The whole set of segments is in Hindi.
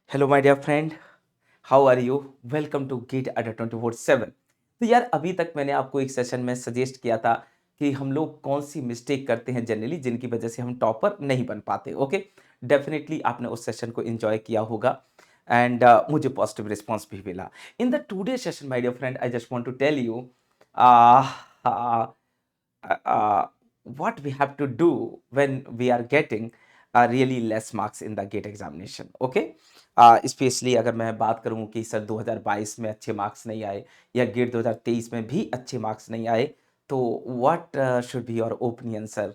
Hello my dear friend, how are you? Welcome to GATE Adda 24/7। तो यार अभी तक मैंने आपको एक सेशन में सजेस्ट किया था कि हम लोग कौन सी मिस्टेक करते हैं जनरली जिनकी वजह से हम टॉपर नहीं बन पाते। ओके, डेफिनेटली आपने उस सेशन को एंजॉय किया होगा एंड मुझे पॉजिटिव रिस्पॉन्स भी मिला। In the today session my dear friend, I just want to tell you what we have to do when we are getting really less marks in the GATE examination. Okay, specially अगर मैं बात करूं कि सर 2022 में अच्छे मार्क्स नहीं आए या गेट 2023 में भी अच्छे मार्क्स नहीं आए, तो what should be your opinion sir,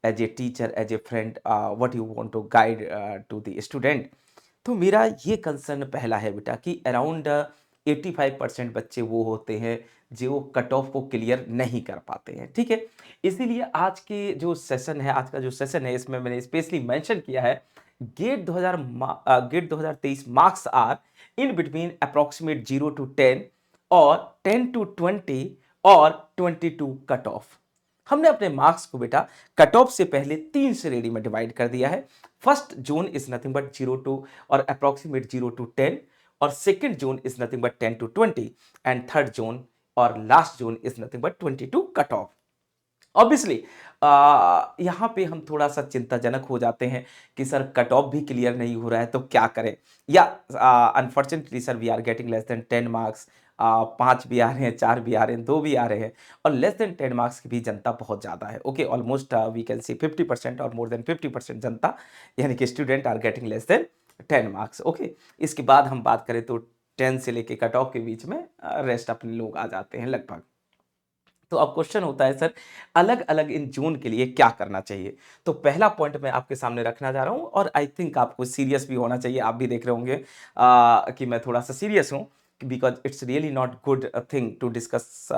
as a teacher, as a friend, what you want to guide to the student? तो मेरा ये कंसर्न पहला है बेटा कि अराउंड 85% बच्चे वो होते हैं जो कट ऑफ को क्लियर नहीं कर पाते हैं। ठीक है, इसीलिए आज के जो सेशन है, आज का जो सेशन है, इसमें मैंने स्पेशली मेंशन किया है GATE 2023 marks are in between approximate 0 to 10 और 10 to 20 और 22 कट ऑफ। हमने अपने मार्क्स को बेटा कट ऑफ से पहले 3 श्रेणी में डिवाइड कर दिया है। First zone is nothing but 0 to और अप्रोक्सीमेट 0 to 10, और second zone is nothing but 10 to 20, and third zone और last zone is nothing but 22 cut off. Obviously यहाँ पे हम थोड़ा सा चिंताजनक हो जाते हैं कि सर कट ऑफ भी क्लियर नहीं हो रहा है तो क्या करें, या unfortunately sir we are getting less than 10 marks. 5 भी आ रहे हैं, 4 भी आ रहे हैं, 2 भी आ रहे हैं, और लेस देन 10 मार्क्स की भी जनता बहुत ज़्यादा है। Okay, almost we can see 50% और मोर देन 50% जनता यानी कि student are getting less than 10 marks. Okay, इसके बाद हम बात करें तो 10 से लेके कट ऑफ के बीच में रेस्ट अपने लोग आ जाते हैं लगभग। तो अब क्वेश्चन होता है सर अलग अलग इन जोन के लिए क्या करना चाहिए। तो पहला पॉइंट मैं आपके सामने रखना जा रहा हूं, और आई थिंक आपको सीरियस भी होना चाहिए। आप भी देख रहे होंगे कि मैं थोड़ा सा सीरियस हूं, because it's really not good thing to discuss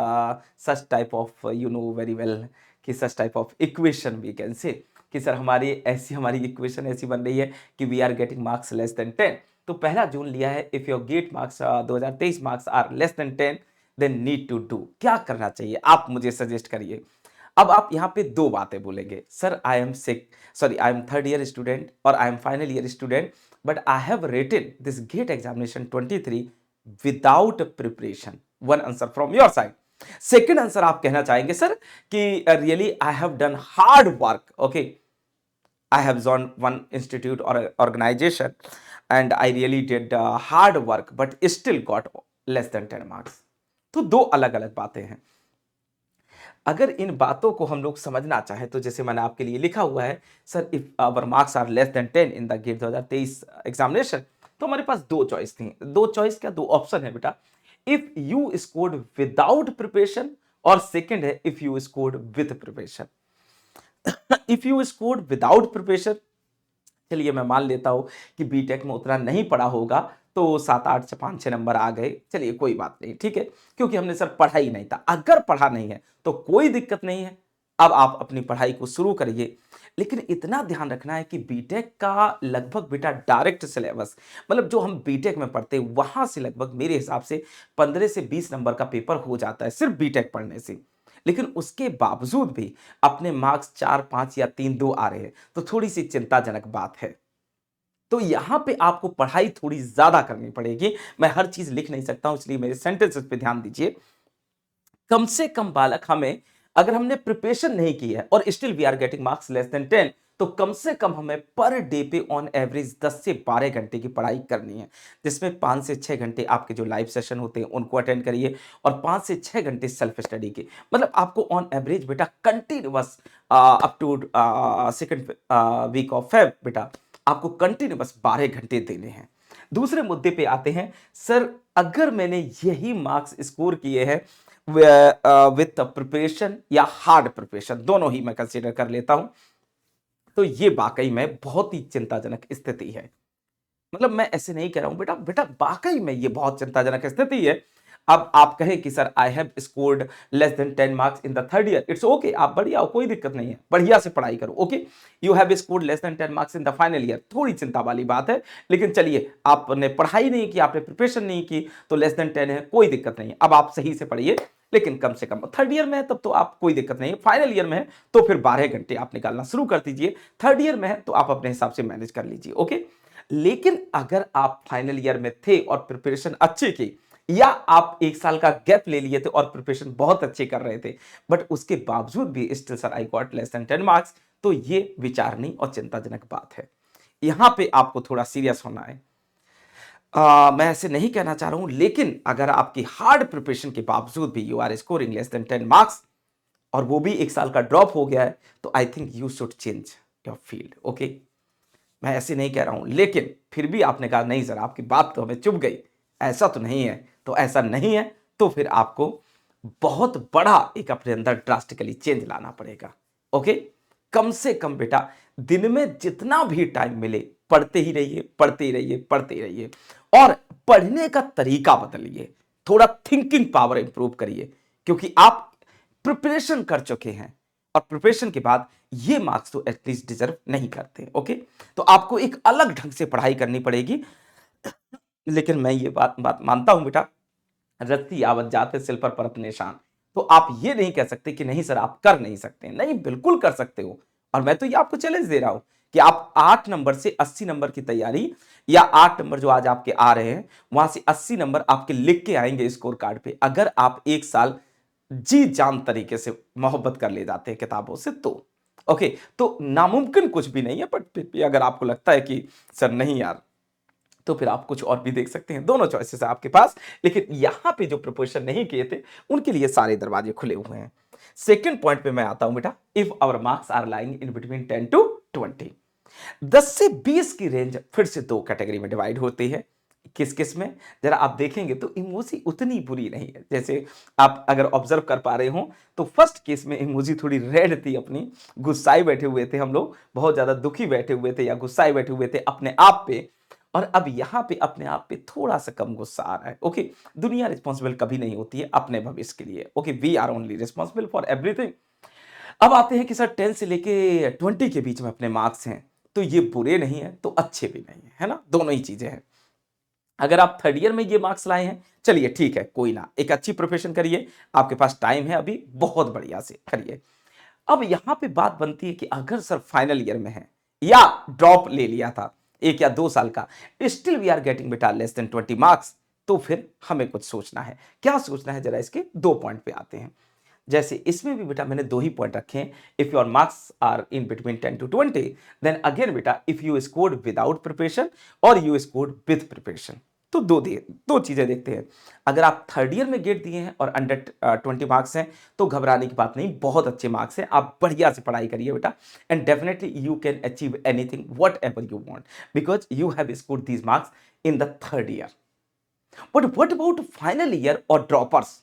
such type of you know very well कि such type of equation we can say कि सर हमारी इक्वेशन ऐसी बन रही है कि we are getting marks less than 10। तो पहला जोन लिया है if your GATE marks 2023 marks are less than 10 then need to do. क्या करना चाहिए आप मुझे सजेस्ट करिए। अब आप यहाँ पे दो बातें बोलेंगे, sir I am sick, sorry I am third year student और I am final year student, but I have written this GATE examination 23 without preparation. One answer from your side. Second answer आप कहना चाहेंगे सर कि really I have done hard work. Okay, I have joined one institute or organization and I really did hard work but still got less than 10 marks. तो दो अलग अलग बातें हैं। अगर इन बातों को हम लोग समझना चाहें तो जैसे मैंने आपके लिए लिखा हुआ है, sir if our marks are less than 10 in the GATE 2023 examination, तो हमारे पास दो चॉइस थी। दो चॉइस क्या, दो ऑप्शन है बेटा। If you scored without preparation, और सेकंड है if you scored with preparation. If you scored without preparation, चलिए मैं मान लेता हूं कि बीटेक में उतना नहीं पढ़ा होगा तो 7, 8, 5, 6 नंबर आ गए, चलिए कोई बात नहीं, ठीक है, क्योंकि हमने सर पढ़ा ही नहीं था। अगर पढ़ा नहीं है तो कोई दिक्कत नहीं है, अब आप अपनी पढ़ाई को शुरू करिए। लेकिन इतना ध्यान रखना है कि बीटेक का लगभग बेटा डायरेक्ट सिलेबस, मतलब जो हम बीटेक में पढ़ते हैं वहां से लगभग मेरे हिसाब से 15 से 20 नंबर का पेपर हो जाता है सिर्फ बीटेक पढ़ने से। लेकिन उसके बावजूद भी अपने मार्क्स 4, 5 या 3, 2 आ रहे हैं, तो थोड़ी सी चिंताजनक बात है। तो यहां पे आपको पढ़ाई थोड़ी ज्यादा करनी पड़ेगी। मैं हर चीज लिख नहीं सकता हूं, इसलिए मेरे सेंटेंसेस पे ध्यान दीजिए। कम से कम बालक हमें, अगर हमने प्रिपरेशन नहीं की है और still we are getting marks less than 10, तो कम से कम हमें पर डे पे ऑन एवरेज 10 से 12 घंटे की पढ़ाई करनी है, जिसमें 5 से 6 घंटे आपके जो लाइव सेशन होते हैं उनको अटेंड करिए और 5 से 6 घंटे सेल्फ स्टडी के। मतलब आपको ऑन एवरेज बेटा continuous up to second week of Feb बेटा आपको कंटिन्यूअस 12 घंटे देने हैं। दूसरे मुद्दे पे आते हैं, सर अगर मैंने यही मार्क्स स्कोर किए हैं विथ प्रिपरेशन या हार्ड प्रिपरेशन, दोनों ही मैं कंसीडर कर लेता हूं, तो ये वाकई में बहुत ही चिंताजनक स्थिति है। मतलब मैं ऐसे नहीं कह रहा हूं बेटा, बेटा वाकई में ये बहुत चिंताजनक स्थिति है। अब आप कहें कि sir I have scored less than 10 marks in the third year, it's okay, आप बढ़िया हो, कोई दिक्कत नहीं है, बढ़िया से पढ़ाई करो। Okay, you have scored less than 10 marks in the final year, थोड़ी चिंता वाली बात है, लेकिन चलिए आपने पढ़ाई नहीं की, आपने प्रिपरेशन नहीं की, तो लेस देन 10 है, कोई दिक्कत नहीं है। अब आप सही से पढ़िए, लेकिन कम से कम थर्ड ईयर में है तब तो आप कोई दिक्कत नहीं है, फाइनल ईयर में है तो फिर 12 घंटे आप निकालना शुरू कर दीजिए, थर्ड ईयर में है तो आप अपने हिसाब से मैनेज कर लीजिए। ओके, लेकिन अगर आप फाइनल ईयर में थे और प्रिपरेशन अच्छी की, या आप एक साल का गैप ले लिए थे और प्रिपरेशन बहुत अच्छे कर रहे थे, बट उसके बावजूद भी still sir I got less than 10 marks, तो ये विचारनीय और चिंताजनक बात है। यहां पे आपको थोड़ा सीरियस होना है। मैं ऐसे नहीं कहना चाह रहा हूं, लेकिन अगर आपकी हार्ड प्रिपरेशन के बावजूद भी you are scoring less than 10 marks और वो भी एक साल का ड्रॉप हो गया है, तो I think you should change your field. Okay, मैं ऐसे नहीं कह रहा हूं, लेकिन फिर भी आपने कहा नहीं सर आपकी बात तो हमें चुभ गई, ऐसा तो नहीं है, तो ऐसा नहीं है तो फिर आपको बहुत बड़ा एक अपने अंदर ड्रास्टिकली चेंज लाना पड़ेगा। ओके, कम से कम बेटा दिन में जितना भी टाइम मिले पढ़ते ही रहिए, पढ़ते ही रहिए, पढ़ते ही रहिए, और पढ़ने का तरीका बदलिए, थोड़ा थिंकिंग पावर इंप्रूव करिए, क्योंकि आप प्रिपरेशन कर चुके हैं और प्रिपरेशन के बाद ये मार्क्स तो एटलीस्ट डिजर्व नहीं करते। ओके, तो आपको एक अलग ढंग से पढ़ाई करनी पड़ेगी। लेकिन मैं ये बात मानता हूं बेटा, रत्ती आवत जाते सिल पर परत निशान, तो आप ये नहीं कह सकते कि नहीं सर आप कर नहीं सकते, नहीं बिल्कुल कर सकते हो। और मैं तो ये आपको चैलेंज दे रहा हूं कि आप 8 नंबर से 80 नंबर की तैयारी, या 8 नंबर जो आज आपके आ रहे हैं वहां से 80 नंबर आपके लिख के आएंगे स्कोर कार्ड पे, अगर आप एक साल जी जान तरीके से मोहब्बत कर ले जाते हैं किताबों से तो। ओके, तो नामुमकिन कुछ भी नहीं है, बट फिर भी अगर आपको लगता है कि सर नहीं यार, तो फिर आप कुछ और भी देख सकते हैं, दोनों चॉइसेस है आपके पास। लेकिन यहां पे जो प्रिपरेशन नहीं किए थे उनके लिए सारे दरवाजे खुले हुए हैं। सेकंड पॉइंट पे मैं आता हूं बेटा, if our marks are lying in between 10 to 20, 10 से 20 की रेंज फिर से दो कैटेगरी में डिवाइड होती है। किस किस में, जरा आप देखेंगे तो इमोजी उतनी बुरी नहीं है। जैसे आप अगर ऑब्जर्व कर पा रहे हो तो फर्स्ट केस में इमोजी थोड़ी रेड थी अपनी, गुस्साए बैठे हुए थे हम लोग, बहुत ज्यादा दुखी बैठे हुए थे या गुस्साए बैठे हुए थे अपने आप पे, और अब यहां पे अपने आप पे थोड़ा सा कम गुस्सा आ रहा है। ओके, दुनिया रिस्पॉन्सिबल कभी नहीं होती है अपने भविष्य के लिए। Okay, we are only responsible for everything. अब आते हैं कि सर 10 से लेके 20 के बीच में अपने मार्क्स हैं, तो ये बुरे नहीं है तो अच्छे भी नहीं है ना, दोनों ही चीजें हैं। अगर आप थर्ड ईयर में ये मार्क्स लाए हैं, चलिए ठीक है, कोई ना, एक अच्छी प्रोफेशन करिए, आपके पास टाइम है अभी, बहुत बढ़िया से करिए। अब यहां पे बात बनती है कि अगर सर फाइनल ईयर में है या ड्रॉप ले लिया था 1 या 2 साल का, स्टिल वी आर गेटिंग बेटा लेस देन 20 मार्क्स, तो फिर हमें कुछ सोचना है। क्या सोचना है, जरा इसके दो पॉइंट पे आते हैं। जैसे इसमें भी बेटा मैंने दो ही पॉइंट रखे हैं, if your marks are in between 10 to 20, then again बेटा if you scored without preparation और यू स्कोर्ड विद प्रिपरेशन, तो दो चीजें देखते हैं। अगर आप थर्ड ईयर में गेट दिए हैं और अंडर 20 मार्क्स हैं, तो घबराने की बात नहीं, बहुत अच्छे मार्क्स हैं, आप बढ़िया से पढ़ाई करिए बेटा, and definitely you can achieve anything what ever you want, because you have scored these marks in the third year. But what about final year और ड्रॉपर्स?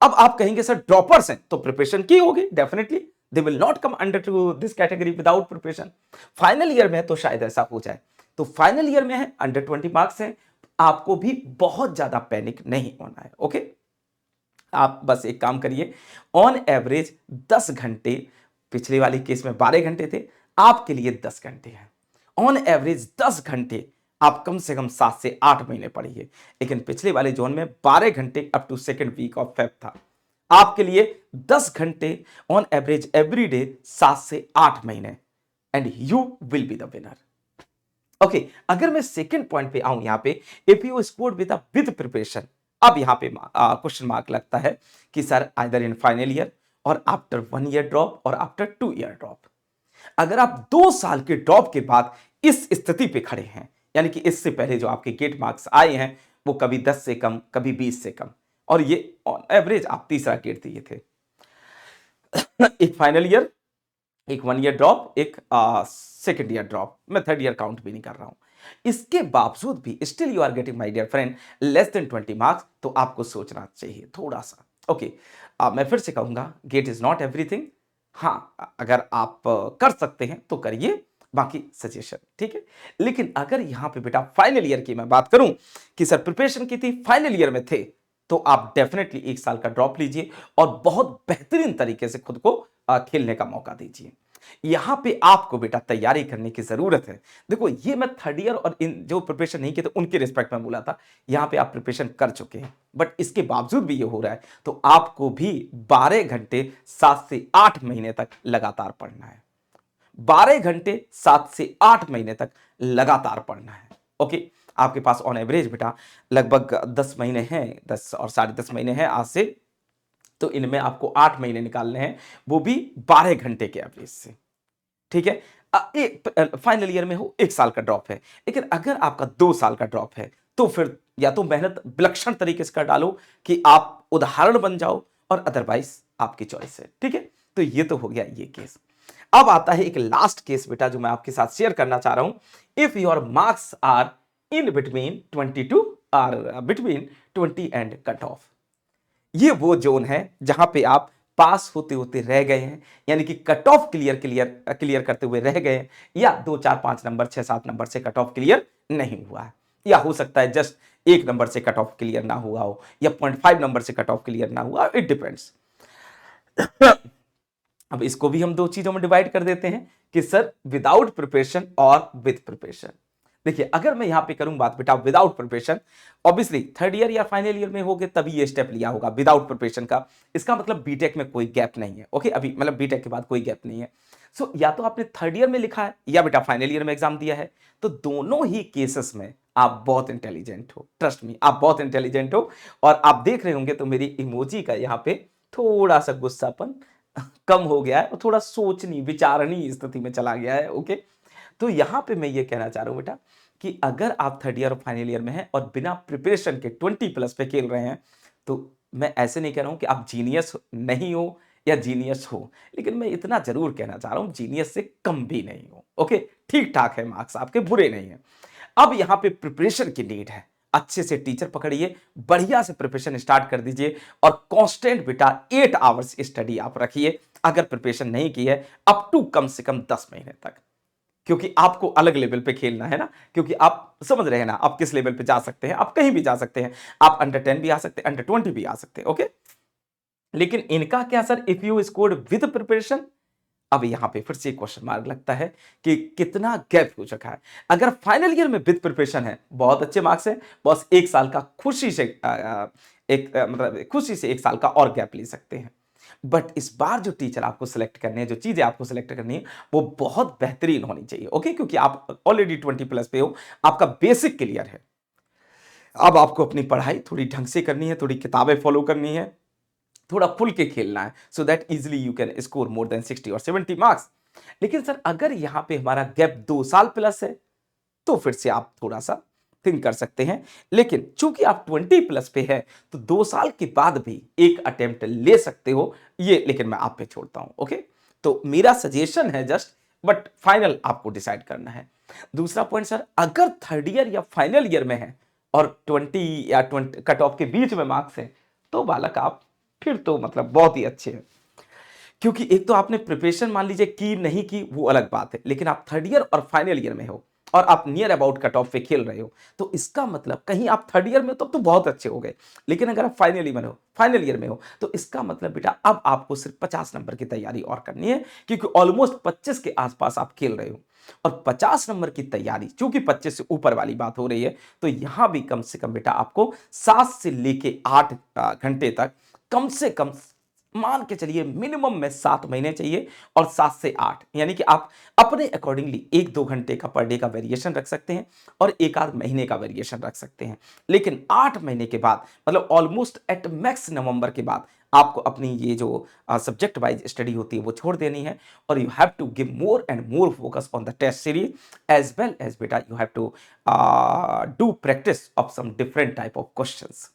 अब आप कहेंगे सर ड्रॉपर्स हैं तो प्रिपरेशन की होगी, definitely they will not come under to this category without preparation. Final year में तो शायद ऐसा हो जाए, तो फाइनल ईयर में है, अंडर 20 मार्क्स हैं, आपको भी बहुत ज्यादा पैनिक नहीं होना है। ओके, आप बस एक काम करिए, ऑन एवरेज 10 घंटे, पिछले वाले केस में 12 घंटे थे, आपके लिए 10 घंटे हैं, ऑन एवरेज 10 घंटे आप कम से कम 7 से 8 महीने पढ़िए। लेकिन पिछले वाले जोन में 12 घंटे up to second week of Feb था, आपके लिए 10 घंटे ऑन एवरेज एवरी डे 7 से 8 महीने, and you will be the winner. Okay, अगर मैं सेकंड पॉइंट पे आऊं, यहां पे if you scored with preparation, अब यहां पे क्वेश्चन मार्क लगता है कि sir either in final year और आफ्टर 1 ईयर ड्रॉप और आफ्टर 2 ईयर ड्रॉप। अगर आप 2 साल के ड्रॉप के बाद इस स्थिति पे खड़े हैं, यानी कि इससे पहले जो आपके गेट मार्क्स आए हैं वो कभी 10 से कम, कभी 20 से कम, और ये ऑन एवरेज आप तीसरा गेट दिए थे, एक फाइनल ईयर, एक 1 ईयर ड्रॉप, एक सेकेंड ईयर ड्रॉप, मैं थर्ड ईयर काउंट भी नहीं कर रहा हूं, इसके बावजूद भी still you are getting my dear friend less than 20 marks, तो आपको सोचना चाहिए थोड़ा सा। ओके, मैं फिर से कहूंगा, गेट इज नॉट एवरीथिंग। हाँ, अगर आप कर सकते हैं तो करिए, बाकी सजेशन ठीक है। लेकिन अगर यहां पे बेटा फाइनल ईयर की मैं बात करूं कि सर प्रिपरेशन की थी, फाइनल ईयर में थे, तो आप डेफिनेटली 1 साल का ड्रॉप लीजिए और बहुत बेहतरीन तरीके से खुद को खेलने का मौका दीजिए। यहां पे आपको बेटा तैयारी करने की जरूरत है। देखो, ये मैं थर्ड ईयर और इन जो प्रिपरेशन नहीं किए थे उनके रिस्पेक्ट में बोला था, यहां पे आप प्रिपरेशन कर चुके हैं, बट इसके बावजूद भी ये हो रहा है, तो आपको भी 12 घंटे 7 से 8 महीने तक लगातार पढ़ना है। 12 घंटे 7 से 8 महीने तक लगातार पढ़ना है। ओके, आपके पास ऑन एवरेज बेटा लगभग 10 महीने हैं, 10 और 10.5 महीने हैं आज से, तो इनमें आपको 8 महीने निकालने हैं, वो भी 12 घंटे के एवरेज से। ठीक है, फाइनल ईयर में हो 1 साल का ड्रॉप है, लेकिन अगर आपका 2 साल का ड्रॉप है तो फिर या तो मेहनत विलक्षण तरीके से कर डालो कि आप उदाहरण बन जाओ, और अदरवाइज आपकी चॉइस है। ठीक है, तो ये तो हो गया ये केस। अब आता है एक लास्ट केस बेटा जो मैं आपके साथ शेयर करना चाह रहा हूं। If your marks are in between 22 or between 20 and cut off, ये वो जोन है जहां पे आप पास होते होते रह गए हैं, यानी कि कट ऑफ क्लियर करते हुए रह गए हैं, या 2 4 5 नंबर 6 7 नंबर से कट ऑफ क्लियर नहीं हुआ है, या हो सकता है जस्ट 1 नंबर से कट ऑफ क्लियर ना हुआ हो, या 0.5 नंबर से कट ऑफ क्लियर ना हुआ, इट डिपेंड्स। अब इसको भी हम दो चीजों में डिवाइड कर देते हैं कि सर विदाउट प्रिपरेशन और विद प्रिपरेशन। देखिए, अगर मैं यहां पे करूं बात बेटा without preparation, obviously third year या फाइनल ईयर में होगे तभी ये स्टेप लिया होगा विदाउट प्रिपरेशन का। इसका मतलब बीटेक में कोई गैप नहीं है। ओके, अभी मतलब बीटेक के बाद कोई गैप नहीं है। सो या तो आपने थर्ड ईयर में लिखा है या बेटा फाइनल ईयर में एग्जाम दिया है, तो दोनों ही केसेस में आप बहुत इंटेलिजेंट हो, ट्रस्ट मी, आप बहुत इंटेलिजेंट हो। और आप देख रहे होंगे तो मेरी इमोजी का यहाँ पे थोड़ा सा गुस्सापन कम हो गया है और थोड़ा सोचनी विचारणी स्थिति में चला गया है। ओके, तो यहां पे मैं ये कहना चाह रहा हूं बेटा कि अगर आप थर्ड ईयर और फाइनल ईयर में हैं और बिना प्रिपरेशन के 20+ पे खेल रहे हैं, तो मैं ऐसे नहीं कह रहा हूं कि आप जीनियस नहीं हो या जीनियस हो, लेकिन मैं इतना जरूर कहना चाह रहा हूं जीनियस से कम भी नहीं हो। ओके, ठीक ठाक है मार्क्स आपके, बुरे नहीं है। अब यहां पे प्रिपरेशन की नीड है। अच्छे से टीचर पकड़िए, बढ़िया से प्रिपरेशन स्टार्ट कर दीजिए, और कांस्टेंट बेटा 8 आवर्स स्टडी आप रखिए अगर प्रिपरेशन नहीं की है, अप टू कम से कम 10 महीने तक। क्योंकि आपको अलग लेवल पे खेलना है ना, क्योंकि आप समझ रहे हैं ना आप किस लेवल पे जा सकते हैं, आप कहीं भी जा सकते हैं, आप अंडर 10 भी आ सकते हैं, अंडर 20 भी आ सकते हैं। ओके, लेकिन इनका क्या sir, if you scored with preparation, अब यहां पे फिर से क्वेश्चन मार्क लगता है कि कितना गैप हो चुका है। अगर फाइनल ईयर में विद प्रिपरेशन है, बहुत अच्छे मार्क्स हैं, बस 1 साल का खुशी से मतलब खुशी से 1 साल का और गैप ले सकते हैं। बट इस बार जो टीचर आपको सिलेक्ट करने हैं, जो चीजें आपको सिलेक्ट करनी है, वो बहुत बेहतरीन होनी चाहिए। ओके, क्योंकि आप ऑलरेडी 20+ पे हो, आपका बेसिक क्लियर है। अब आपको अपनी पढ़ाई थोड़ी ढंग से करनी है, थोड़ी किताबें फॉलो करनी है, थोड़ा खुल के खेलना है, so that easily you can score more than 60 और 70 मार्क्स। लेकिन सर अगर यहां पे हमारा गैप 2 साल+ है, तो फिर से आप थोड़ा सा थिंक कर सकते हैं। लेकिन चूंकि आप 20+ पे है, तो 2 साल के बाद भी एक अटेम्प्ट ले सकते हो, ये लेकिन मैं आप पे छोड़ता हूं। ओके, तो मेरा सजेशन है जस्ट, बट फाइनल आपको डिसाइड करना है। दूसरा पॉइंट सर, अगर थर्ड ईयर या फाइनल ईयर में है और 20 या 20 कट ऑफ के बीच में मार्क्स है, तो बालक आप फिर तो मतलब बहुत ही अच्छे हैं। क्योंकि एक तो आपने प्रिपरेशन मान लीजिए की नहीं की, वो अलग बात है, लेकिन आप थर्ड ईयर और फाइनल ईयर में हो और आप नियर अबाउट कट ऑफ पे खेल रहे हो, तो इसका मतलब कहीं आप थर्ड ईयर में हो तब तो बहुत अच्छे हो गए, लेकिन अगर आप फाइनल ईयर में हो, तो इसका मतलब बेटा अब आपको सिर्फ 50 नंबर की तैयारी और करनी है, क्योंकि ऑलमोस्ट 25 के आसपास आप खेल रहे हो। और 50 नंबर की तैयारी, चूंकि 25 से ऊपर वाली बात हो रही है, तो यहां भी कम से कम बेटा आपको 7 से लेके 8 घंटे तक, कम से कम मान के चलिए मिनिमम में 7 महीने चाहिए, और 7 से 8 यानी कि आप अपने अकॉर्डिंगली 1-2 घंटे का पर डे का वेरिएशन रख सकते हैं और एक आध महीने का वेरिएशन रख सकते हैं। लेकिन 8 महीने के बाद मतलब ऑलमोस्ट एट मैक्स नवंबर के बाद आपको अपनी ये जो सब्जेक्ट वाइज स्टडी होती है वो छोड़ देनी है, और you have to give more and more focus on the test series, as well as बेटा you have to do practice of some different type of questions.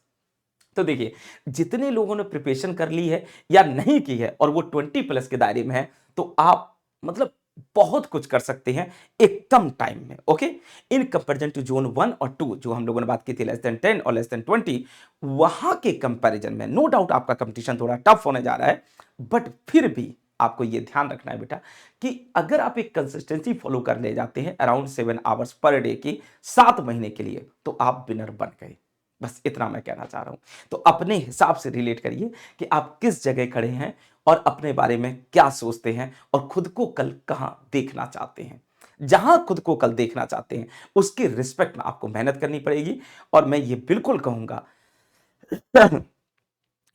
तो देखिए, जितने लोगों ने प्रिपरेशन कर ली है या नहीं की है और वो 20+ के दायरे में है, तो आप मतलब बहुत कुछ कर सकते हैं एक कम टाइम में। Okay, in comparison to zone 1 और 2 जो हम लोगों ने बात की थी, लेस देन 10 और लेस देन 20, वहां के कंपैरिजन में नो डाउट आपका कंपटीशन थोड़ा टफ होने जा रहा है, बट फिर भी आपको ये ध्यान रखना है बेटा कि अगर आप एक कंसिस्टेंसी फॉलो कर ले जाते हैं अराउंड 7 आवर्स पर डे की 7 महीने के लिए, तो आप विनर बन गए। बस इतना मैं कहना चाह रहा हूं। तो अपने हिसाब से रिलेट करिए कि आप किस जगह खड़े हैं और अपने बारे में क्या सोचते हैं और खुद को कल कहां देखना चाहते हैं। जहां खुद को कल देखना चाहते हैं उसकी रिस्पेक्ट में आपको मेहनत करनी पड़ेगी, और मैं ये बिल्कुल कहूंगा।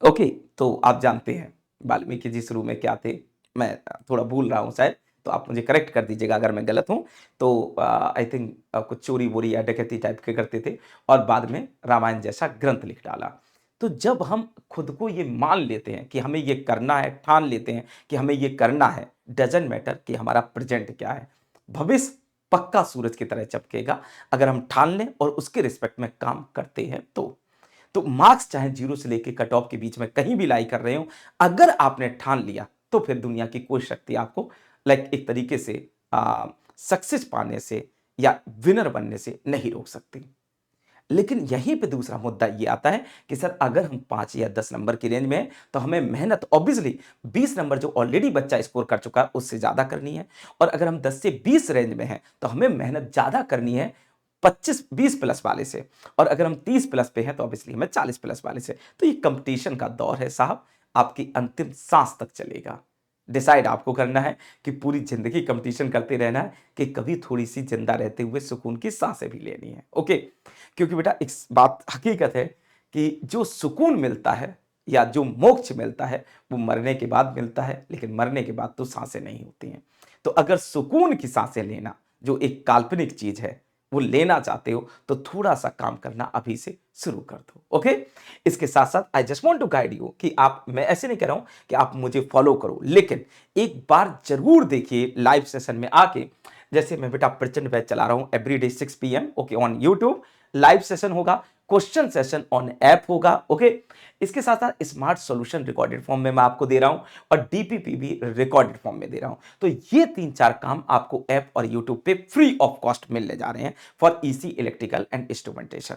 ओके, तो आप जानते हैं वाल्मीकि जी शुरू में क्या थे, मैं थोड़ा भूल रहा हूं शायद, तो आप मुझे करेक्ट कर दीजिएगा अगर मैं गलत हूँ। तो आई थिंक कुछ चोरी वोरी या डकैती टाइप के करते थे और बाद में रामायण जैसा ग्रंथ लिख डाला। तो जब हम खुद को ये मान लेते हैं कि हमें ये करना है, ठान लेते हैं कि हमें ये करना है, डजंट मैटर कि हमारा प्रेजेंट क्या है, भविष्य पक्का सूरज की तरह चमकेगा अगर हम ठान लें और उसके रिस्पेक्ट में काम करते हैं तो मार्क्स चाहे 0 से लेके कट ऑफ के बीच में कहीं भी लाई कर रहे हो, अगर आपने ठान लिया तो फिर दुनिया की कोई शक्ति आपको एक तरीके से सक्सेस पाने से या विनर बनने से नहीं रोक सकती। लेकिन यहीं पे दूसरा मुद्दा ये आता है कि सर अगर हम 5 या 10 नंबर की रेंज में हैं तो हमें मेहनत ऑब्वियसली 20 नंबर जो ऑलरेडी बच्चा स्कोर कर चुका है उससे ज़्यादा करनी है, और अगर हम 10 से 20 रेंज में हैं तो हमें मेहनत ज़्यादा करनी है 25-20 प्लस वाले से, और अगर हम 30 प्लस पे हैं तो ऑब्वियसली हमें 40 प्लस वाले से। तो ये कंपटीशन का दौर है साहब, आपकी अंतिम सांस तक चलेगा। डिसाइड आपको करना है कि पूरी जिंदगी कंपटीशन करते रहना है कि कभी थोड़ी सी जिंदा रहते हुए सुकून की सांसें भी लेनी है। ओके, क्योंकि बेटा एक बात हकीकत है कि जो सुकून मिलता है या जो मोक्ष मिलता है वो मरने के बाद मिलता है, लेकिन मरने के बाद तो सांसें नहीं होती हैं। तो अगर सुकून की सांसें लेना जो एक काल्पनिक चीज है वो लेना चाहते हो तो थोड़ा सा काम करना अभी से शुरू कर दो। ओके, इसके साथ साथ I just want to guide you कि आप, मैं ऐसे नहीं कह रहा हूं कि आप मुझे फॉलो करो, लेकिन एक बार जरूर देखिए लाइव सेशन में आके। जैसे मैं बेटा प्रचंड बैच चला रहा हूं everyday 6 PM okay on YouTube, live session होगा, क्वेश्चन सेशन ऑन ऐप होगा। ओके, इसके साथ साथ स्मार्ट सॉल्यूशन रिकॉर्डेड फॉर्म में मैं आपको दे रहा हूं और डीपीपी भी रिकॉर्डेड फॉर्म में दे रहा हूं। तो ये 3-4 काम आपको ऐप और यूट्यूब पे फ्री ऑफ कॉस्ट मिलने जा रहे हैं for EC electrical and instrumentation.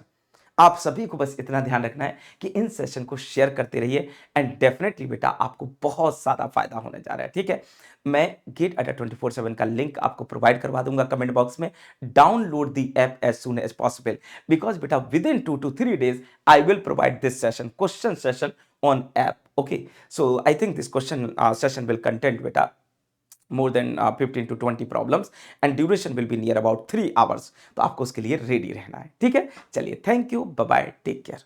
आप सभी को बस इतना ध्यान रखना है कि इन सेशन को शेयर करते रहिए एंड डेफिनेटली बेटा आपको बहुत ज्यादा फायदा होने जा रहा है। ठीक है, मैं गेट अड्डा 24/7 का लिंक आपको प्रोवाइड करवा दूंगा कमेंट बॉक्स में। Download the app as soon as possible because बेटा within 2 to 3 days I will provide this session, question session on app. Okay, so I think this question session will content बेटा more than 15 to 20 problems and duration will be near about 3 hours। तो आपको उसके लिए रेडी रहना है। ठीक है, चलिए, thank you, bye bye, take care.